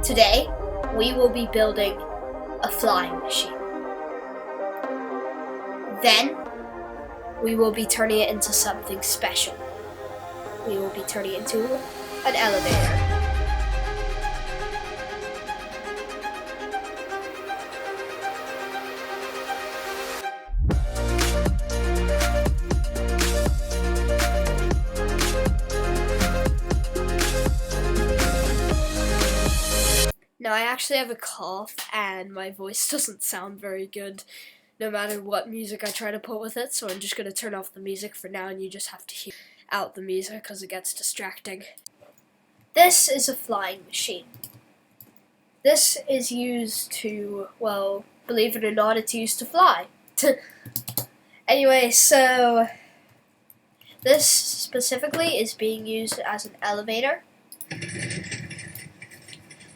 Today, we will be building a flying machine. Then, we will be turning it into something special. We will be turning it into an elevator. Now, I actually have a cough and my voice doesn't sound very good no matter what music I try to put with it, so I'm just going to turn off the music for now and you just have to hear out the music because it gets distracting. This is a flying machine. This is used to, well, believe it or not, it's used to fly. Anyway, so this specifically is being used as an elevator.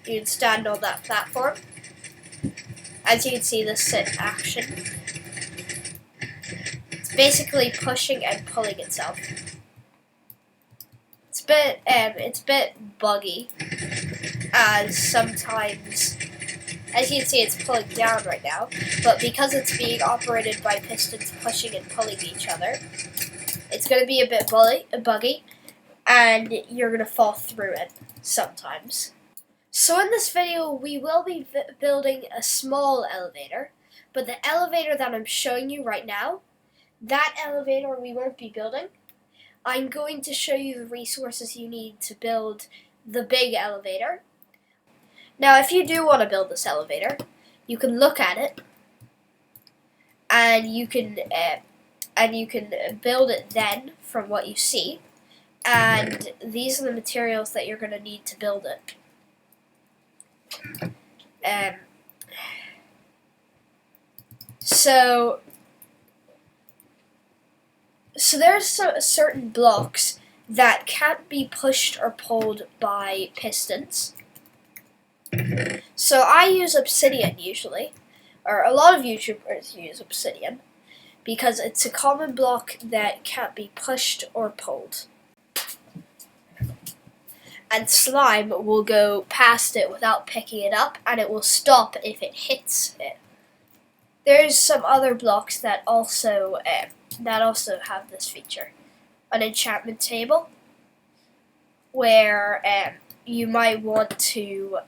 You can stand on that platform. As you can see, this in action. It's basically pushing and pulling itself. It's a bit buggy, as sometimes, as you can see, it's pulling down right now. But because it's being operated by pistons pushing and pulling each other, it's going to be a bit buggy, and you're going to fall through it sometimes. So in this video, we will be building a small elevator, but the elevator that I'm showing you right now, that elevator we won't be building. I'm going to show you the resources you need to build the big elevator. Now, if you do want to build this elevator, you can look at it, and you can build it then from what you see, and these are the materials that you're going to need to build it. So there's certain blocks that can't be pushed or pulled by pistons. So I use obsidian usually, or a lot of YouTubers use obsidian, because it's a common block that can't be pushed or pulled. And slime will go past it without picking it up, and it will stop if it hits it. There's some other blocks that also have this feature. An enchantment table, where you might want to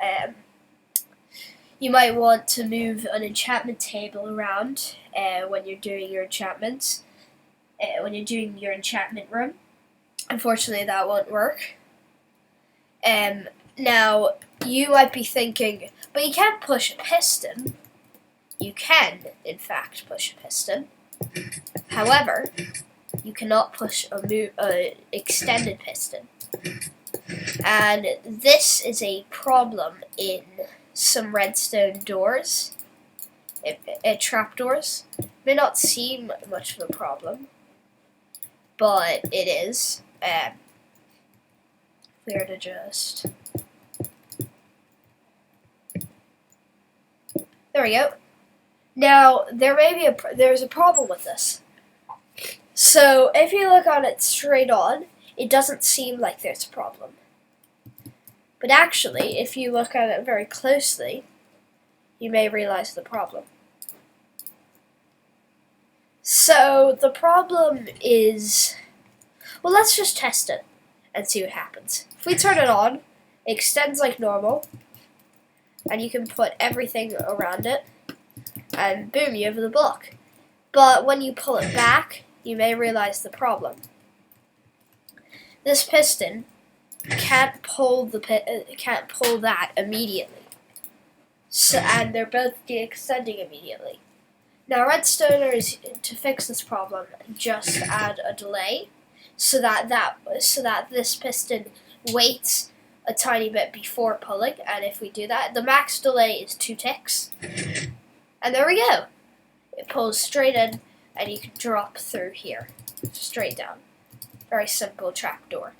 move an enchantment table around when you're doing your enchantments, when you're doing your enchantment room. Unfortunately, that won't work. Now, you might be thinking, but you can't push a piston. You can, in fact, push a piston. However, you cannot push a extended piston. And this is a problem in some redstone doors, trapdoors. May not seem much of a problem, but it is. Where to just... There we go. Now, there's a problem with this. So, if you look on it straight on, it doesn't seem like there's a problem. But actually, if you look at it very closely, you may realize the problem. So, the problem is... Well, let's just test it and see what happens. If we turn it on, it extends like normal, and you can put everything around it, and boom, you have the block. But when you pull it back, you may realize the problem. This piston can't pull that immediately, and they're both extending immediately. Now, redstoners, to fix this problem, just add a delay, so that this piston waits a tiny bit before pulling, and if we do that, the max delay is 2 ticks. And there we go. It pulls straight in, and you can drop through here, straight down. Very simple trapdoor.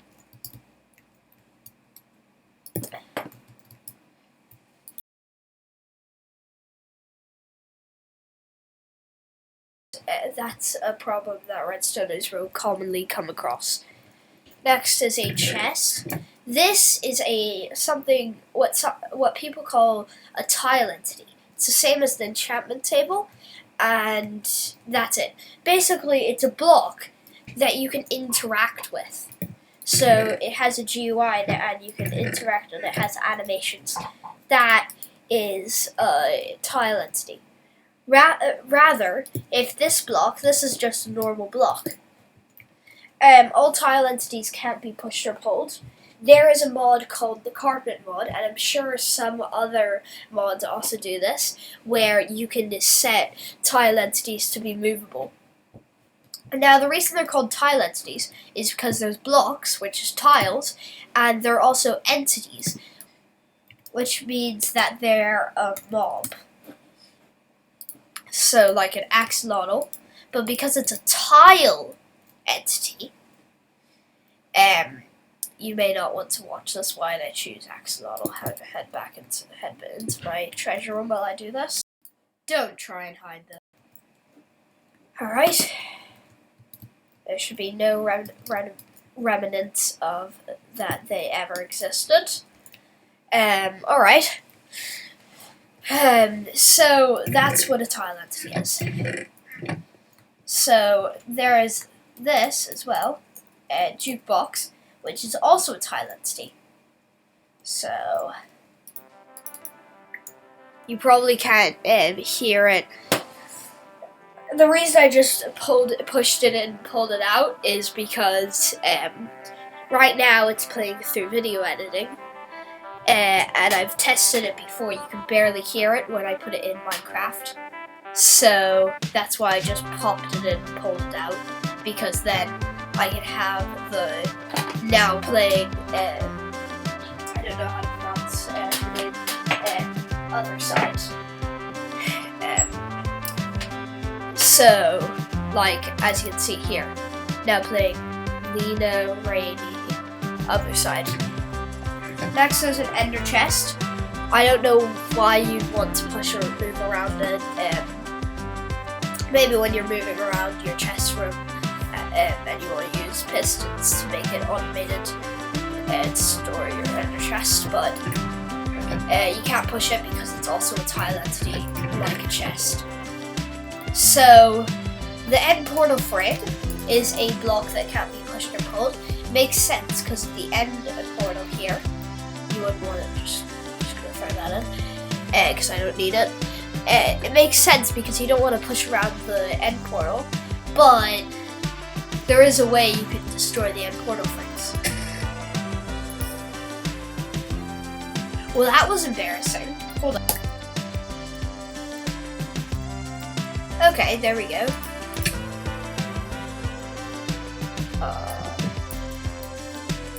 That's a problem that redstoners will commonly come across. Next is a chest. This is what people call a tile entity. It's the same as the enchantment table, and that's it. Basically, it's a block that you can interact with. So it has a GUI and you can interact, and it has animations. That is a tile entity. Rather, if this is just a normal block. All tile entities can't be pushed or pulled. There is a mod called the carpet mod, and I'm sure some other mods also do this, where you can set tile entities to be movable. Now, the reason they're called tile entities is because there's blocks, which is tiles, and they're also entities, which means that they're a mob. So, like an axolotl, but because it's a tile entity, you may not want to watch this while I choose axolotl. Head into my treasure room while I do this. Don't try and hide them. Alright. There should be no remnants of that they ever existed. Alright. So that's what a tile entity is. So there is this as well, a jukebox, which is also a tile entity. So you probably can't hear it. The reason I just pushed it and pulled it out is because right now it's playing through video editing, and I've tested it before. You can barely hear it when I put it in Minecraft. So that's why I just popped it in and pulled it out, because then I can have the now playing, I don't know how to pronounce the other side. So, like, as you can see here, now playing Lino, Rainy, other side. Next there's an ender chest. I don't know why you'd want to push or move around it. Maybe when you're moving around your chest room, and you want to use pistons to make it automated and store your ender chest, but you can't push it because it's also a tile entity, like a chest. So the end portal frame is a block that can't be pushed or pulled. Makes sense because at the end portal here, you wouldn't want to just gonna throw that in because I don't need it. It makes sense because you don't want to push around the end portal, but there is a way you can destroy the end portal frames. Well, that was embarrassing. Hold on. Okay, there we go.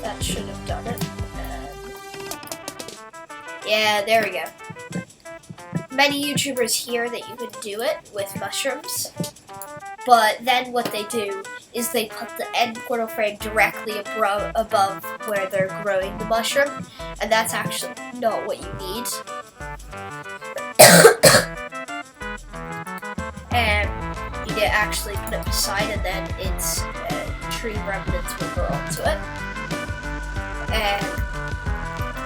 That should have done it. Yeah, there we go. Many YouTubers hear that you can do it with mushrooms, but then what they do is they put the end portal frame directly above where they're growing the mushroom, and that's actually not what you need. You need to actually put it beside, and then its tree remnants will grow onto it.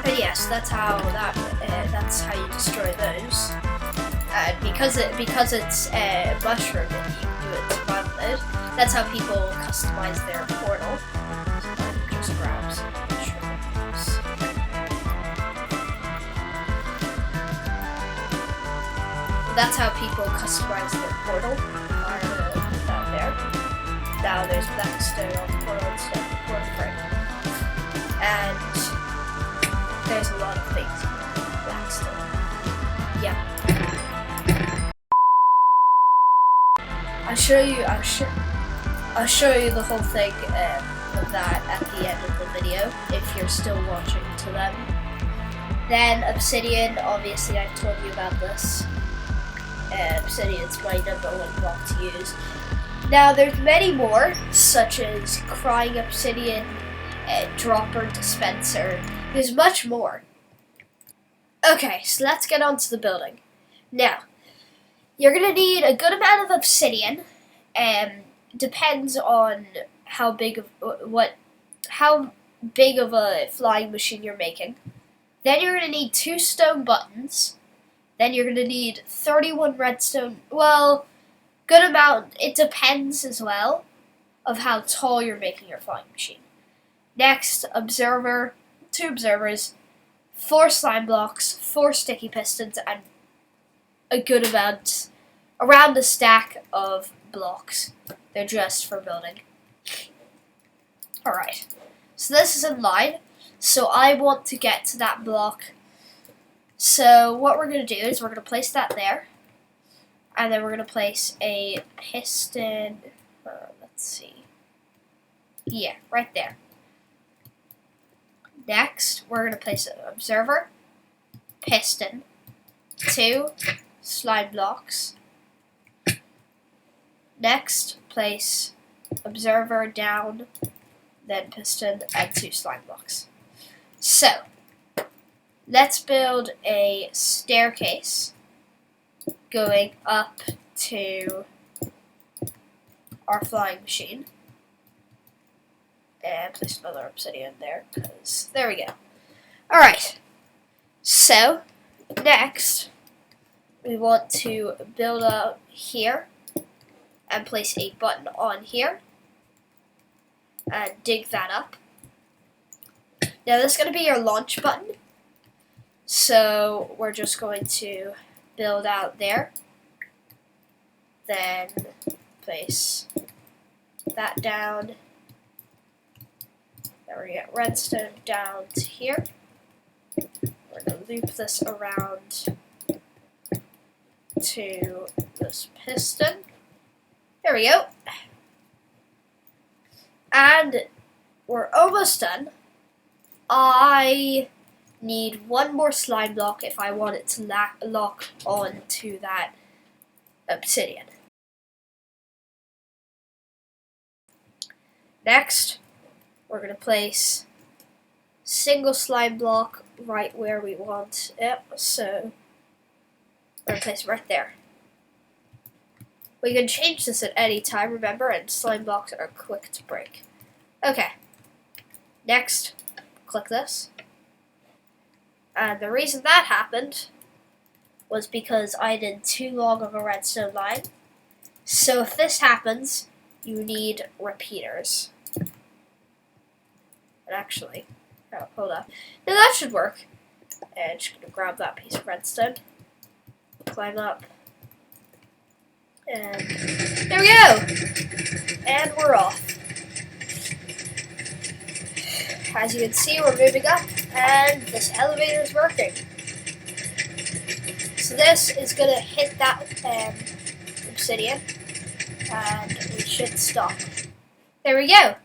But yes, that's how you destroy those. Because it's a mushroom and you can do it survival mode. That's how people customize their portal. Just grab some mushrooms. That's how people customize their portal. Down there. Now there's blackstone on the portal instead of the portal frame. And there's a lot of things in blackstone. Yeah. I'll show you the whole thing of that at the end of the video if you're still watching to them. Then obsidian, obviously I've told you about this. Obsidian's my number one block to use. Now there's many more, such as crying obsidian, dropper dispenser. There's much more. Okay, so let's get on to the building. Now, you're gonna need a good amount of obsidian. Depends on how big of a flying machine you're making. Then you're going to need 2 stone buttons. Then you're going to need 31 redstone. Well, good amount. It depends as well of how tall you're making your flying machine. Next, observer, 2 observers, 4 slime blocks, 4 sticky pistons, and a good amount, around a stack of blocks. They're just for building. Alright, so this is in line. So I want to get to that block. So what we're going to do is we're going to place that there. And then we're going to place a piston. Let's see. Yeah, right there. Next, we're going to place an observer, piston, 2 slime blocks. Next, place observer down, then piston, and 2 slime blocks. So, let's build a staircase going up to our flying machine. And place another obsidian there, because there we go. Alright, so next we want to build up here and place a button on here and dig that up. Now this is going to be your launch button, so we're just going to build out there, then place that down. Now we're going to get redstone down to here. We're going to loop this around to this piston. There we go. And we're almost done. I need 1 more slime block if I want it to lock on to that obsidian. Next, we're going to place single slime block right where we want it. So we're going to place it right there. We can change this at any time, remember, and slime blocks are quick to break. Okay. Next, click this. And the reason that happened was because I did too long of a redstone line. So if this happens, you need repeaters. And actually, oh, hold up. Now that should work. And just gonna grab that piece of redstone, climb up, and there we go! And we're off. As you can see, we're moving up, and this elevator is working. So this is going to hit that obsidian, and we should stop. There we go.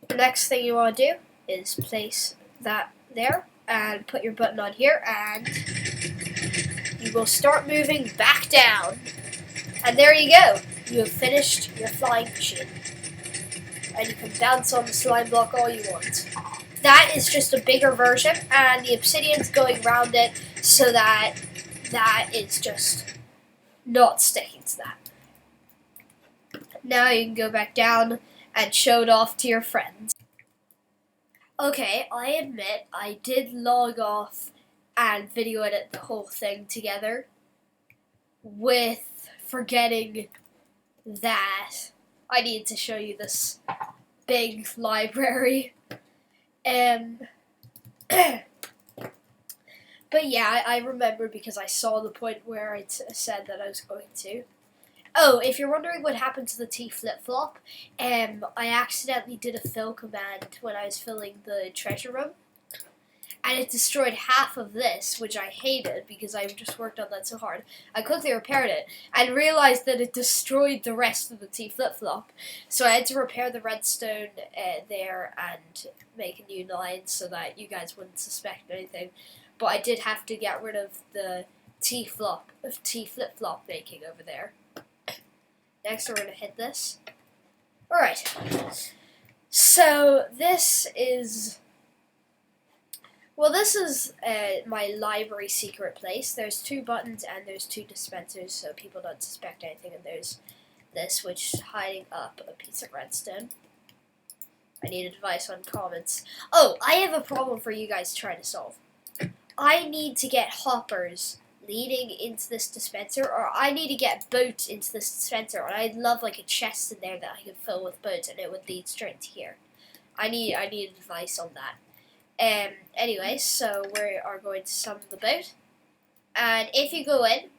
The next thing you want to do is place that there, and put your button on here, and you will start moving back down. And there you go. You have finished your flying machine. And you can bounce on the slime block all you want. That is just a bigger version, and the obsidian's going around it so that that is just not sticking to that. Now you can go back down and show it off to your friends. Okay, I admit I did log off and video edit the whole thing together with forgetting that I need to show you this big library. But yeah, I remember because I saw the point where I said that I was going to. Oh, if you're wondering what happened to the T flip-flop, I accidentally did a fill command when I was filling the treasure room. And it destroyed half of this, which I hated because I just worked on that so hard. I quickly repaired it and realized that it destroyed the rest of the T flip-flop. So I had to repair the redstone there and make a new line so that you guys wouldn't suspect anything. But I did have to get rid of the T flip-flop making over there. Next we're going to hit this. Alright. So this is... Well, this is my library secret place. There's 2 buttons and there's 2 dispensers, so people don't suspect anything. And there's this, which is hiding up a piece of redstone. I need advice on comments. Oh, I have a problem for you guys trying to solve. I need to get hoppers leading into this dispenser, or I need to get boats into this dispenser, and I'd love like a chest in there that I could fill with boats, and it would lead straight to here. I need advice on that. Anyway, so we are going to summon the boat, and if you go in,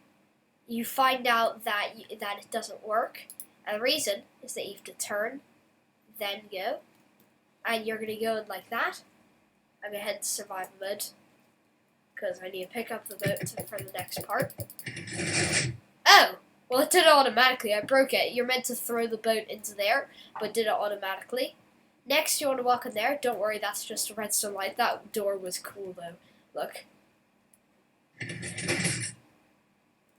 you find out that it doesn't work, and the reason is that you have to turn, then go, and you're gonna go in like that. I'm gonna head to survival mode, because I need to pick up the boat for the next part. Oh! Well, it did it automatically. I broke it. You're meant to throw the boat into there, but it did it automatically. Next, you want to walk in there. Don't worry, that's just a redstone light. That door was cool, though. Look.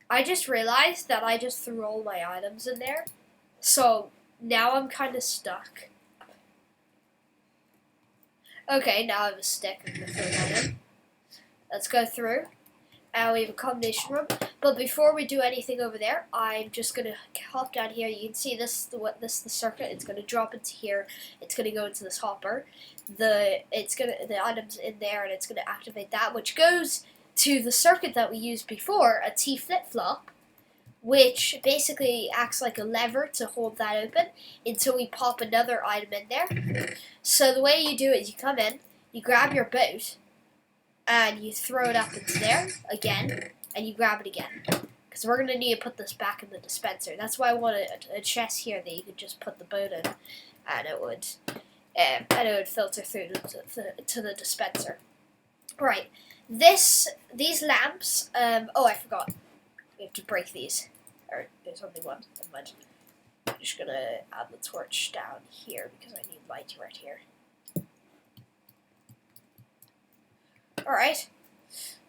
I just realized that I just threw all my items in there. So, now I'm kind of stuck. Okay, now I have a stick. I'm going to throw that in. Let's go through. We have a combination room. But before we do anything over there, I'm just going to hop down here. You can see this is the circuit. It's going to drop into here. It's going to go into this hopper. The items in there, and it's going to activate that, which goes to the circuit that we used before, a T flip-flop, which basically acts like a lever to hold that open until we pop another item in there. So the way you do it is you come in, you grab your boat, and you throw it up into there again, and you grab it again. Because we're going to need to put this back in the dispenser. That's why I want a chest here that you could just put the boat in, and it would filter through to the dispenser. Right. These lamps, oh, I forgot. We have to break these. Or there's only one. I'm just going to add the torch down here because I need light right here. Alright,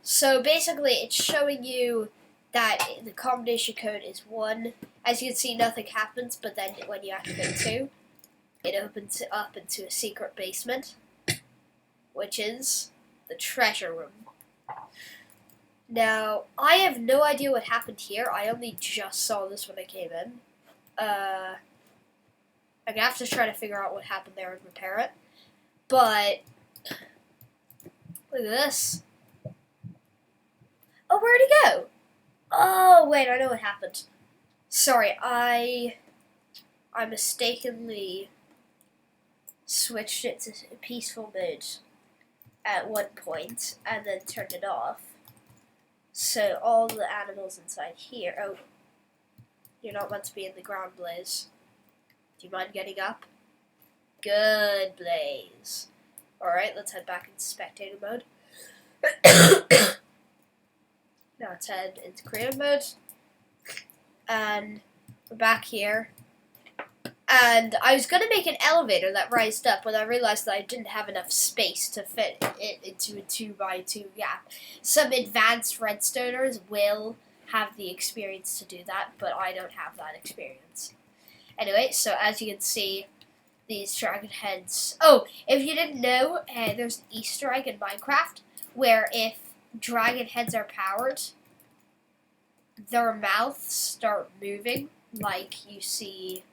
so basically it's showing you that the combination code is 1. As you can see, nothing happens, but then when you activate 2, it opens it up into a secret basement, which is the treasure room. Now, I have no idea what happened here. I only just saw this when I came in. I'm going to have to try to figure out what happened there and repair it. But look at this. Oh, where'd he go? Oh, wait, I know what happened. Sorry, I mistakenly switched it to peaceful mode at one point and then turned it off. So all the animals inside here. Oh, you're not meant to be in the ground, Blaze. Do you mind getting up? Good, Blaze. Alright, let's head back into spectator mode. Now let's head into creative mode. And we're back here. And I was going to make an elevator that rised up when I realized that I didn't have enough space to fit it into a 2x2 gap. Some advanced redstoners will have the experience to do that, but I don't have that experience. Anyway, so as you can see, these dragon heads. Oh, if you didn't know, there's an Easter egg in Minecraft where if dragon heads are powered, their mouths start moving, like you see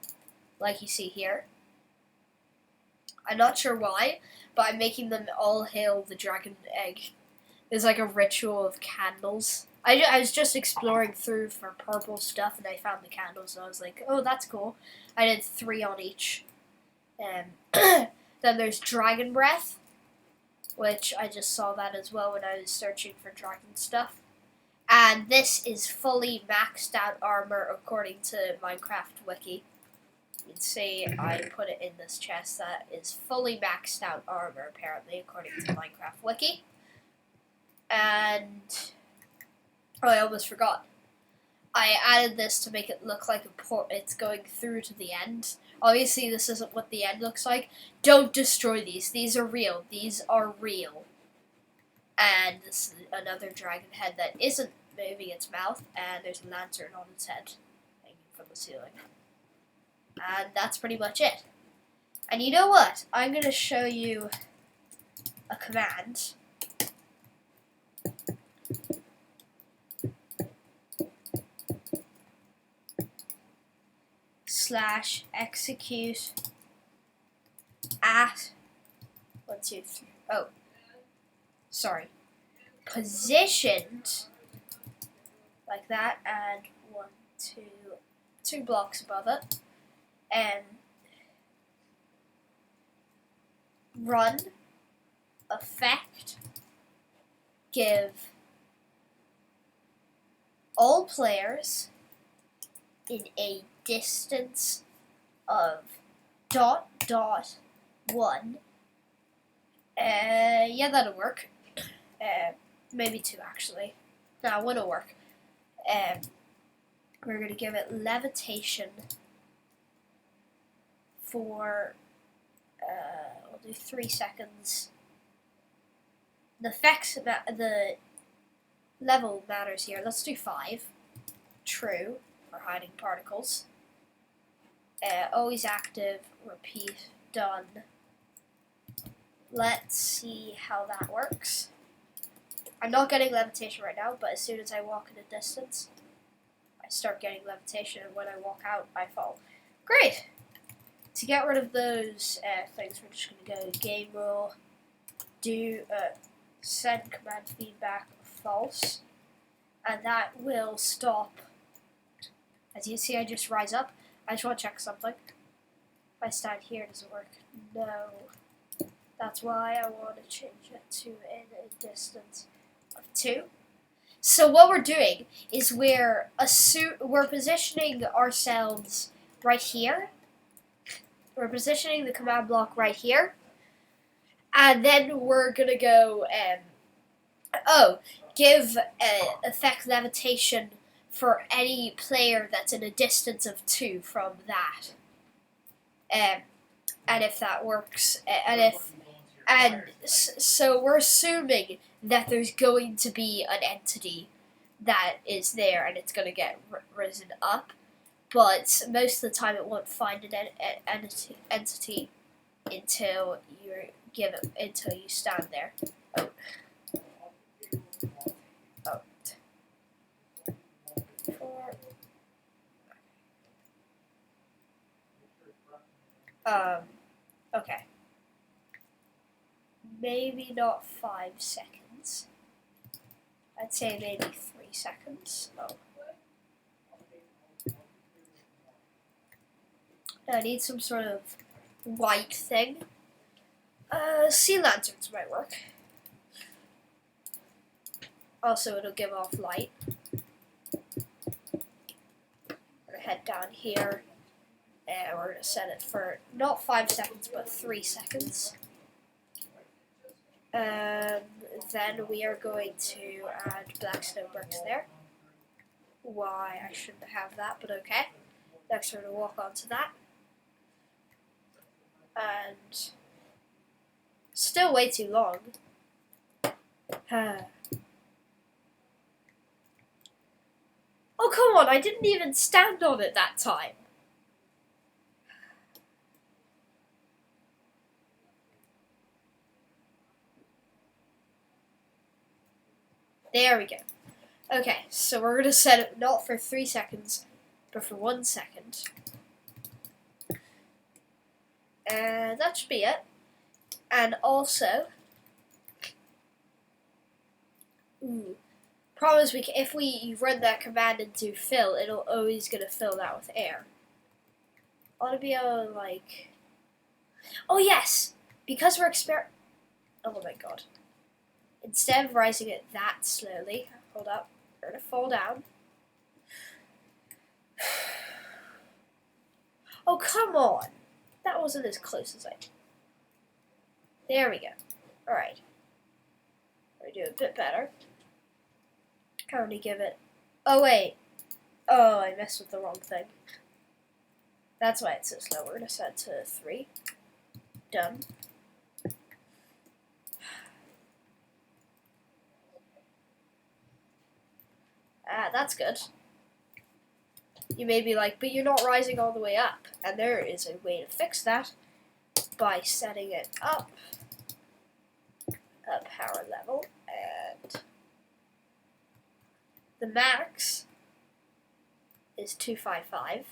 here. I'm not sure why, but I'm making them all hail the dragon egg. There's like a ritual of candles. I was just exploring through for purple stuff, and I found the candles, and I was like, oh, that's cool. I did 3 on each. Then there's Dragon Breath, which I just saw that as well when I was searching for dragon stuff. And this is fully maxed out armor according to Minecraft Wiki. You can see I put it in this chest that is fully maxed out armor apparently according to Minecraft Wiki. And oh, I almost forgot. I added this to make it look like it's going through to the end. Obviously, this isn't what the end looks like. Don't destroy these. These are real. These are real. And this is another dragon head that isn't moving its mouth, and there's a lantern on its head hanging from the ceiling. And that's pretty much it. And you know what? I'm going to show you a command. /execute at 1, 2, 3. Oh, sorry. Positioned like that, and 1, 2, 2 blocks above it, and run effect. Give all players in a distance of ... 1. Yeah, that'll work. Maybe 2 actually. No, 1 will work. We're gonna give it levitation for we'll do 3 seconds. The effects, the level matters here. Let's do 5. True for hiding particles. Always active. Repeat. Done. Let's see how that works. I'm not getting levitation right now, but as soon as I walk in a distance, I start getting levitation, and when I walk out, I fall. Great! To get rid of those things, we're just going to go game rule, do send command feedback false, and that will stop. As you see, I just rise up. I just want to check something. If I stand here, does it work? No. That's why I want to change it to in a distance of 2. So what we're doing is we're positioning ourselves right here. We're positioning the command block right here, and then we're gonna go give effect levitation for any player that's in a distance of 2 from that. And if that works, so we're assuming that there's going to be an entity that is there, and it's going to get risen up. But most of the time, it won't find an entity until until you stand there. Oh. 4. Okay. Maybe not 5 seconds. I'd say maybe 3 seconds. Oh. I need some sort of white thing. Sea lanterns might work. Also, it'll give off light. We're gonna head down here, and we're gonna set it for not 5 seconds, but 3 seconds. Then we are going to add black snow bricks there. Why I shouldn't have that, but okay. Next, we're gonna walk onto that, and still way too long. Oh, come on, I didn't even stand on it that time. There we go. Okay, so we're going to set it not for 3 seconds, but for 1 second. And that should be it. And also, problem is if we run that command into fill, it'll always gonna fill that with air. I want to be able to like, oh yes, because we're oh my god. Instead of rising it that slowly, hold up, we're gonna fall down. Oh come on, that wasn't as close as I. There we go. All right, we do a bit better. How do you give it? Oh wait. Oh, I messed with the wrong thing. That's why it's so slow. We're gonna set it to 3. Done. That's good. You may be like, but you're not rising all the way up. And there is a way to fix that by setting it up a power level, and the max is 255.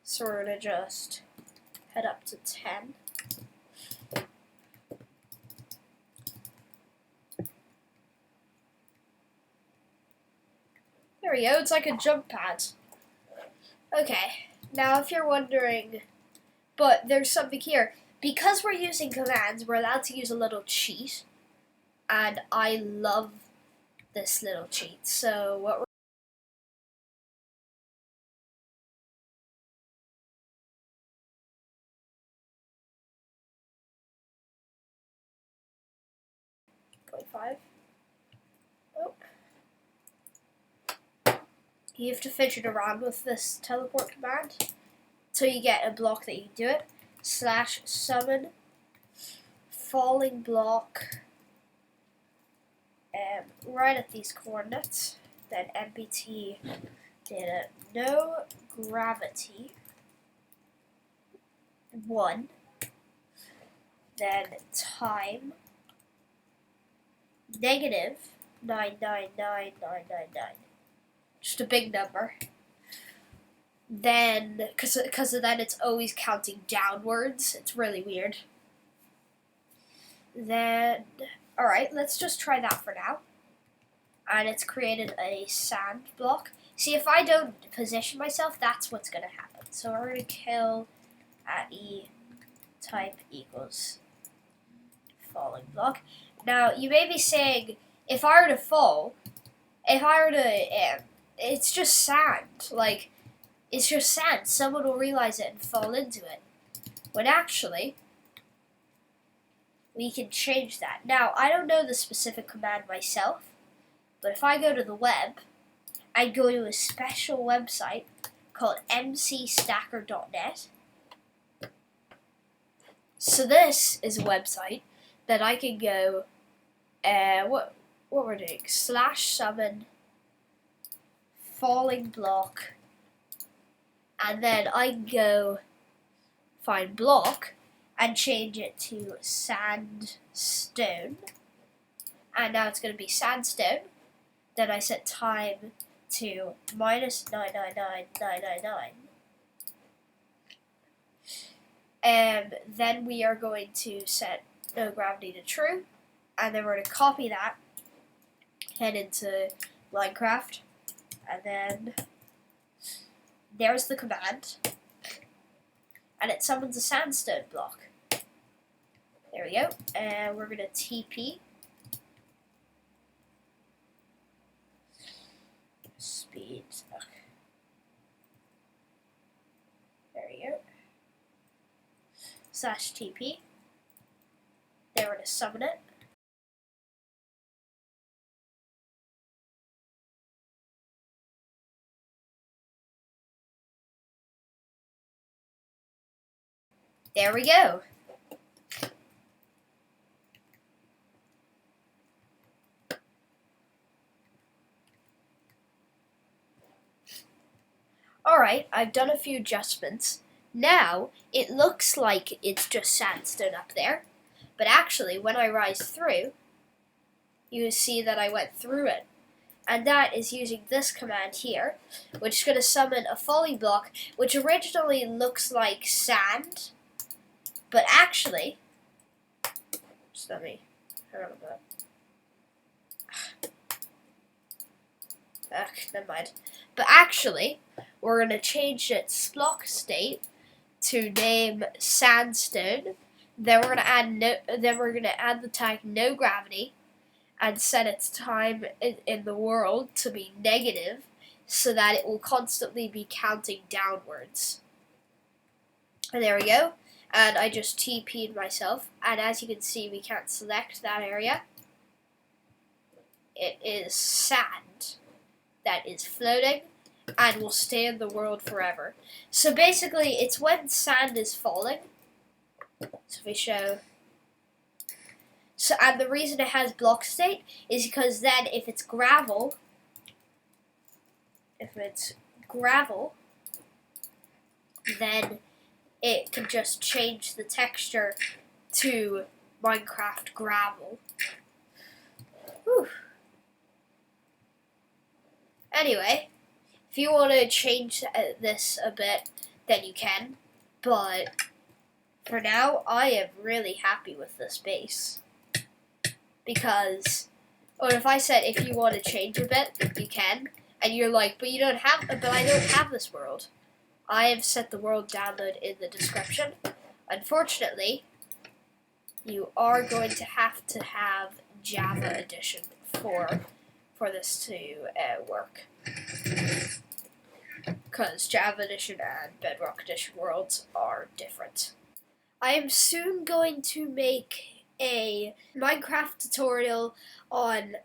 So we're gonna just head up to 10. There we go, it's like a jump pad. Okay, now if you're wondering, but there's something here. Because we're using commands, we're allowed to use a little cheat. And I love this little cheat. So what we're 0.5. Oh. You have to fidget around with this teleport command till you get a block that you can do it. / summon falling block right at these coordinates. Then MBT data no gravity 1. Then time negative 999999. Just a big number. Then, because of that, it's always counting downwards. It's really weird. Then, alright, let's just try that for now. And it's created a sand block. See, if I don't position myself, that's what's going to happen. So we're going to kill at E type equals falling block. Now, you may be saying, if I were to fall, it's just sand. Like, it's just sand. Someone will realize it and fall into it. When actually, we can change that. Now, I don't know the specific command myself, but if I go to the web, I go to a special website called mcstacker.net. So this is a website that I can go, what we're doing, / summon falling block, and then I can go find block and change it to sandstone, and now it's going to be sandstone. Then I set time to -999999. And then we are going to set no gravity to true, and then we're going to copy that, head into Minecraft, and then there's the command, and it summons a sandstone block. There we go, and we're going to TP. Speed. Okay. There we go. /TP. Then we're going to summon it. There we go. Alright, I've done a few adjustments. Now, it looks like it's just sandstone up there, but actually, when I rise through, you see that I went through it. And that is using this command here, which is going to summon a falling block, which originally looks like sand, but actually, just let me, hold on a minute. Never mind. But actually, we're going to change its block state to name sandstone. Then we're going to add the tag no gravity, and set its time in the world to be negative, so that it will constantly be counting downwards. And there we go. And I just TP'd myself, and as you can see, we can't select that area. It is sand that is floating and will stay in the world forever. So basically, it's when sand is falling. So if we show, and the reason it has block state is because then if it's gravel, then it can just change the texture to Minecraft gravel. Whew. Anyway, if you want to change this a bit, then you can, but For now, I am really happy with this base. Because, or if I said if you want to change a bit, you can. And you're like, but I don't have this world. I have set the world download in the description. Unfortunately, you are going to have Java Edition for this to work. Because Java Edition and Bedrock Edition worlds are different. I am soon going to make a Minecraft tutorial on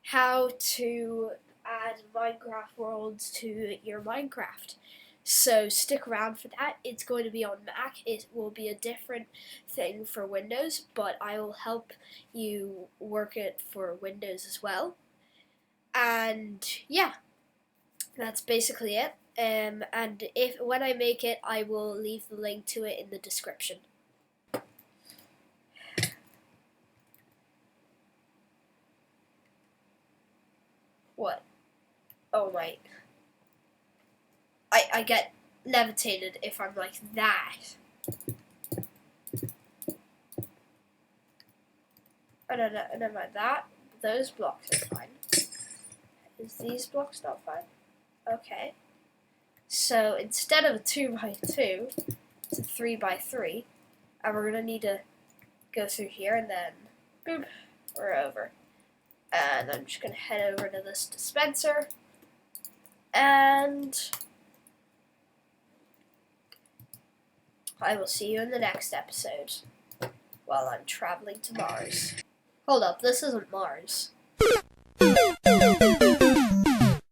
how to add Minecraft worlds to your Minecraft. So stick around for that. It's going to be on Mac. It will be a different thing for Windows, but I will help you work it for Windows as well. And yeah, that's basically it. And when I make it, I will leave the link to it in the description. What? Oh my. I get levitated if I'm like that. I don't know, never mind that. Those blocks are fine. Is these blocks not fine? Okay. So instead of a 2x2, it's a 3x3. And we're gonna need to go through here and then boop, we're over. And I'm just gonna head over to this dispenser. And I will see you in the next episode while I'm traveling to Mars. Hold up, this isn't Mars.